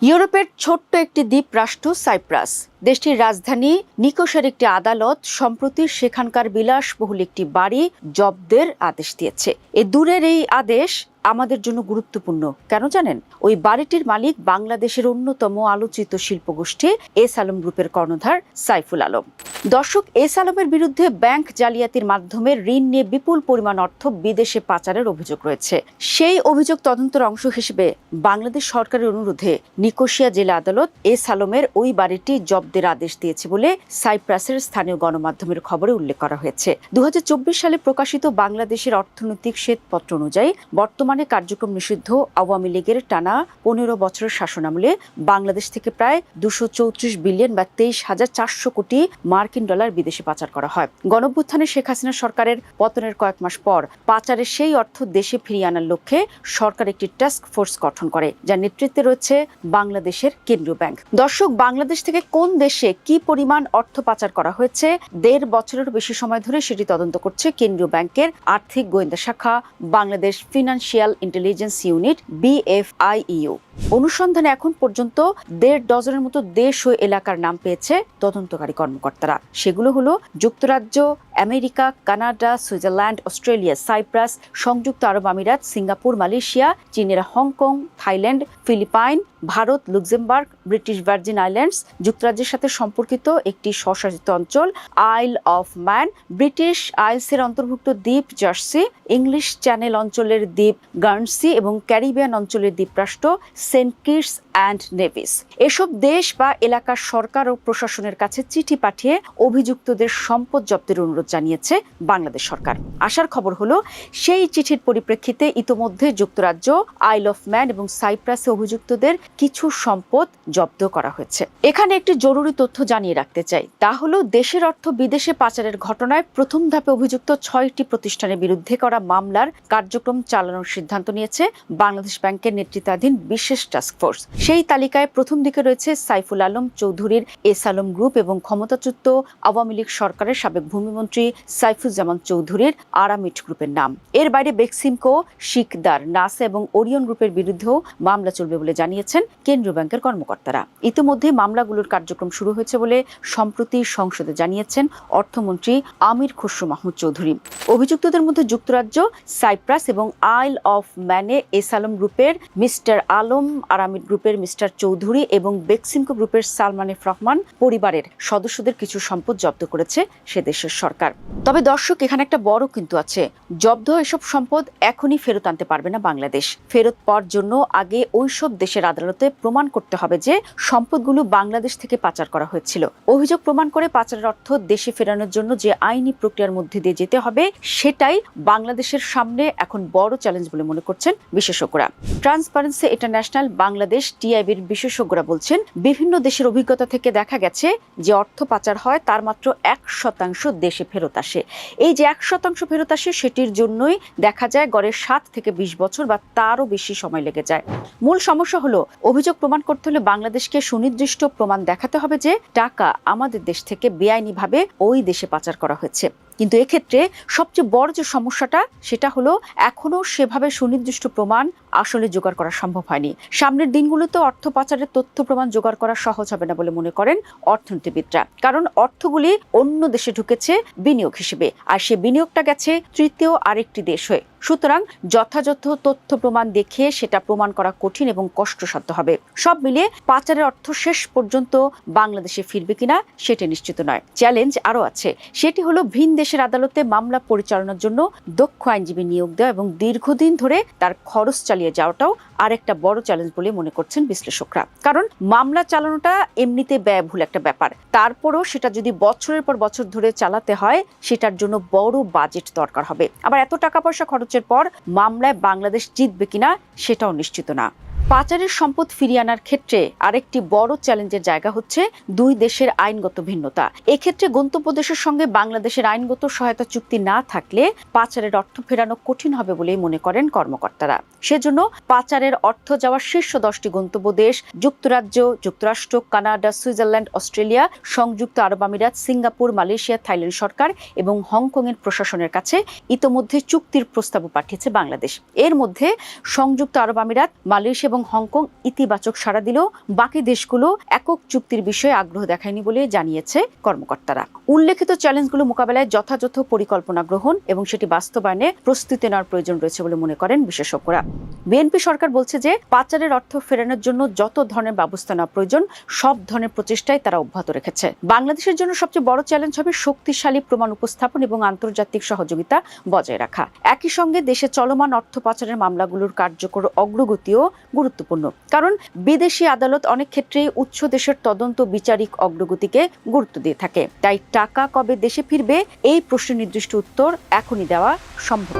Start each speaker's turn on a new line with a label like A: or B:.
A: ইউরোপের ছোট্ট একটি দ্বীপ রাষ্ট্র সাইপ্রাস। দেশটির রাজধানী নিকোসের একটি আদালত সম্প্রতি সেখানকার বিলাসবহুল একটি বাড়ি জব্দের আদেশ দিয়েছে। দূরের এই আদেশ আমাদের জন্য গুরুত্বপূর্ণ কেন জানেন? ওই বাড়িটির মালিক বাংলাদেশের অন্যতম আলোচিত শিল্পগোষ্ঠী এস আলম গ্রুপের কর্ণধার সাইফুল আলম। দর্শক, এস আলমের বিরুদ্ধে ব্যাংক জালিয়াতির মাধ্যমে ঋণ নিয়ে বিপুল পরিমাণ অর্থ বিদেশে পাচারের অভিযোগ রয়েছে। সেই অভিযোগ তদন্তের অংশ হিসেবে বাংলাদেশ সরকারের অনুরোধে নিকোসিয়া জেলা আদালত এস আলমের ওই বাড়িটি জব্দের আদেশ দিয়েছে বলে সাইপ্রাসের স্থানীয় গণমাধ্যমের খবরে উল্লেখ করা হয়েছে। 2024 সালে প্রকাশিত বাংলাদেশের অর্থনৈতিক শ্বেতপত্র অনুযায়ী বর্তমানে কার্যক্রম নিষিদ্ধ আওয়ামী লীগের টানা 15 বছরের শাসনামলে বাংলাদেশ থেকে প্রায় 234 বিলিয়ন বা 23,400 কোটি মার্কিন ডলার বিদেশে পাচার করা হয়। গণঅভ্যুত্থানে শেখ হাসিনা সরকারের পতনের কয়েক মাস পর পাচারের সেই অর্থ দেশে ফিরিয়ে আনার লক্ষ্যে সরকার একটি টাস্ক ফোর্স গঠন করে, যার নেতৃত্বে রয়েছে বাংলাদেশের কেন্দ্রীয় ব্যাংক। দর্শক, বাংলাদেশ থেকে কোন দেশে কি পরিমাণ অর্থ পাচার করা হয়েছে 1.5 বছরের বেশি সময় ধরে সেটি তদন্ত করছে কেন্দ্রীয় ব্যাংকের আর্থিক গোয়েন্দা শাখা Bangladesh financial intelligence unit BFIEU। অনুসন্ধানে এখন পর্যন্ত 1.5 ডজনের মতো দেশ ও এলাকার নাম পেয়েছে তদন্তকারী কর্মকর্তারা। সেগুলো হলো যুক্তরাজ্য, America, Canada, Switzerland, Australia, Cyprus, সংযুক্ত আরব আমিরাত, সিঙ্গাপুর, মালয়েশিয়া, চীনের Hong Kong, Thailand, Philippine, Bharat, Luxembourg, British Virgin Islands, যুক্তরাজ্যের সাথে সম্পর্কিত একটি স্বশাসিত অঞ্চল আইল অফ ম্যান, ব্রিটিশ আইলসের অন্তর্ভুক্ত দ্বীপ জার্সি, ইংলিশ চ্যানেল অঞ্চলের দ্বীপ গার্নসি এবং ক্যারিবিয়ান অঞ্চলের দ্বীপরাষ্ট্র সেন্ট কিটস অ্যান্ড নেভিস। এসব দেশ বা এলাকার সরকার ও প্রশাসনের কাছে চিঠি পাঠিয়ে অভিযুক্তদের সম্পদ জব্দের অনুরোধ জানিয়েছে বাংলাদেশ সরকার। আসার খবর হলো, সেই চিঠির পরিপ্রেক্ষিতে ইতোমধ্যে যুক্তরাজ্য, আইল অফ ম্যান এবং সাইপ্রাসে অভিযুক্তদের কিছু সম্পদ জব্দ করা হয়েছে। এখানে একটি জরুরি তথ্য জানিয়ে রাখতে চাই, তা হলো দেশের অর্থ বিদেশে পাচারের ঘটনায় প্রথম ধাপে অভিযুক্ত 6টি প্রতিষ্ঠানের বিরুদ্ধে করা মামলার কার্যক্রম চালানোর সিদ্ধান্ত নিয়েছে বাংলাদেশ ব্যাংকের নেতৃত্বাধীন বিশেষ টাস্কফোর্স। সেই তালিকায় প্রথম দিকে রয়েছে সাইফুল আলম চৌধুরীর এস আলম গ্রুপ এবং ক্ষমতাচ্যুত আওয়ামী লীগ সরকারের সাবেক ভূমিমন্ত্রী সাইফুজ্জামান চৌধুরীর আরামিট গ্রুপের নাম। এর বাইরে বেক্সিমকো, শিকদার, নাসা এবং ওরিয়ন গ্রুপের বিরুদ্ধেও মামলা চলবে বলে জানিয়েছেন কেন্দ্রীয় ব্যাংকের কর্মকর্তারা। ইতিমধ্যে মামলাগুলোর কার্যক্রম শুরু হয়েছে বলে সম্প্রতি সংসদে জানিয়েছেন অর্থমন্ত্রী আমির খসরু মাহমুদ চৌধুরী। অভিযুক্তদের মধ্যে যুক্তরাজ্য, সাইপ্রাস এবং আইল অফ ম্যানে এস আলম গ্রুপের মিস্টার আলম, আরামিট গ্রুপের মিস্টার চৌধুরী এবং বেক্সিমকো গ্রুপের সালমান এফ রহমান পরিবারের সদস্যদের কিছু সম্পদ জব্দ করেছে সে দেশের সরকার। তবে দর্শক, এখানে একটা বড় কিন্তু আছে। জব্দ এসব সম্পদ এখনই ফেরত আনতে পারবে না বাংলাদেশ। ফেরত পাওয়ার জন্য আগে ওইসব দেশের আদালতে প্রমাণ করতে হবে যে সম্পদগুলো বাংলাদেশ থেকে পাচার করা হয়েছিল। অভিযোগ প্রমাণ করে পাচারের অর্থ দেশে ফেরানোর জন্য যে আইনি প্রক্রিয়ার মধ্যে দিয়ে যেতে হবে, সেটাই বাংলাদেশের সামনে এখন বড় চ্যালেঞ্জ বলে মনে করছেন বিশেষজ্ঞরা। ট্রান্সপারেন্সি ইন্টারন্যাশনাল বাংলাদেশ TIBর বিশেষজ্ঞরা বলছেন, বিভিন্ন দেশের অভিজ্ঞতা থেকে দেখা গেছে যে অর্থ পাচার হয় তার মাত্র 1% দেশে ফেরত আসে। এই যে 1% ফেরত আসে, সেটির জন্যই দেখা যায় গড়ে 7 থেকে 20 বছর বা তারও বেশি সময় লেগে যায়। মূল সমস্যা হলো, অভিযোগ প্রমাণ করতে হলে বাংলাদেশকে সুনির্দিষ্ট প্রমাণ দেখাতে হবে যে টাকা আমাদের দেশ থেকে বেআইনিভাবে ওই দেশে পাচার করা হয়েছে। কিন্তু এক্ষেত্রে সবচেয়ে বড় যে সমস্যাটা, সেটা হলো এখনো সেভাবে সুনির্দিষ্ট প্রমাণ আসলে জোগাড় করা সম্ভব হয়নি। সামনের দিনগুলোতে অর্থ পাচারের তথ্য প্রমাণ জোগাড় করা সহজ হবে না বলে মনে করেন অর্থনীতিবিদরা। কারণ অর্থগুলি অন্য দেশে ঢুকেছে বিনিয়োগ হিসেবে, আর সে বিনিয়োগটা গেছে তৃতীয় আরেকটি দেশ হয়ে। সুতরাং যথাযথ তথ্য প্রমাণ দেখে সেটা প্রমাণ করা কঠিন এবং কষ্টসাধ্য হবে। সব মিলিয়ে পাচারের অর্থ শেষ পর্যন্ত বাংলাদেশে ফিরবে কিনা সেটা নিশ্চিত নয়। চ্যালেঞ্জ আরও আছে, সেটি হলো ভিন দেশের আদালতে মামলা পরিচালনার জন্য দক্ষ আইনজীবী নিয়োগ দেওয়া এবং দীর্ঘদিন ধরে তার খরচ চালিয়ে যাওয়াটাও আরেকটা বড় চ্যালেঞ্জ বলে মনে করছেন বিশ্লেষকরা। কারণ মামলা চালানোটা এমনিতে ব্যয়বহুল একটা ব্যাপার, তারপরও সেটা যদি বছরের পর বছর ধরে চালাতে হয়, সেটার জন্য বড় বাজেট দরকার হবে। আবার এত টাকা পয়সা খরচের পর মামলায় বাংলাদেশ জিতবে কিনা সেটাও নিশ্চিত না। পাচারের সম্পদ ফিরিয়ে আনার ক্ষেত্রে আরেকটি বড় চ্যালেঞ্জের জায়গা হচ্ছে দুই দেশের আইনগত ভিন্নতা। এক্ষেত্রে গন্তব্য দেশের সঙ্গে বাংলাদেশের আইনগত সহায়তা চুক্তি না থাকলে পাচারের অর্থ ফেরানো কঠিন হবে বলেই মনে করেন কর্মকর্তারা। সেজন্য পাচারের অর্থ যাওয়ার শীর্ষ 10টি গন্তব্য দেশ যুক্তরাজ্য, যুক্তরাষ্ট্র, কানাডা, সুইজারল্যান্ড, অস্ট্রেলিয়া, সংযুক্ত আরব আমিরাত, সিঙ্গাপুর, মালয়েশিয়া, থাইল্যান্ড সরকার এবং হংকংয়ের প্রশাসনের কাছে ইতোমধ্যে চুক্তির প্রস্তাবও পাঠিয়েছে বাংলাদেশ। এর মধ্যে সংযুক্ত আরব আমিরাত, মালয়েশিয়া এবং হংকং ইতিবাচক সাড়া দিলেও বাকি দেশগুলো একক চুক্তির বিষয়ে আগ্রহ দেখায়নি বলে জানিয়েছে কর্মকর্তারা। উল্লেখিত চ্যালেঞ্জগুলো মোকাবেলায় যথাযথ পরিকল্পনা গ্রহণ এবং সেটি বাস্তবায়নে প্রস্তুতি নেওয়ার প্রয়োজন রয়েছে বলে মনে করেন বিশেষজ্ঞরা। বিএনপি সরকার বলছে যে পাচারের অর্থ ফেরানোর জন্য যত ধরনের ব্যবস্থা নেওয়া প্রয়োজন সব ধরনের প্রচেষ্টাই তারা অব্যাহত রেখেছে। বাংলাদেশের জন্য সবচেয়ে বড় চ্যালেঞ্জ হবে শক্তিশালী প্রমাণ উপস্থাপন এবং আন্তর্জাতিক সহযোগিতা বজায় রাখা। একই সঙ্গে দেশে চলমান অর্থ পাচারের মামলাগুলোর কার্যকর অগ্রগতিও গুরুত্বপূর্ণ, কারণ বিদেশি আদালত অনেক ক্ষেত্রেই উচ্চ দেশের তদন্ত বিচারিক অগ্রগতিকে গুরুত্ব দিয়ে থাকে। তাই টাকা কবে দেশে ফিরবে এই প্রশ্নের নির্দিষ্ট উত্তর এখনই দেওয়া সম্ভব।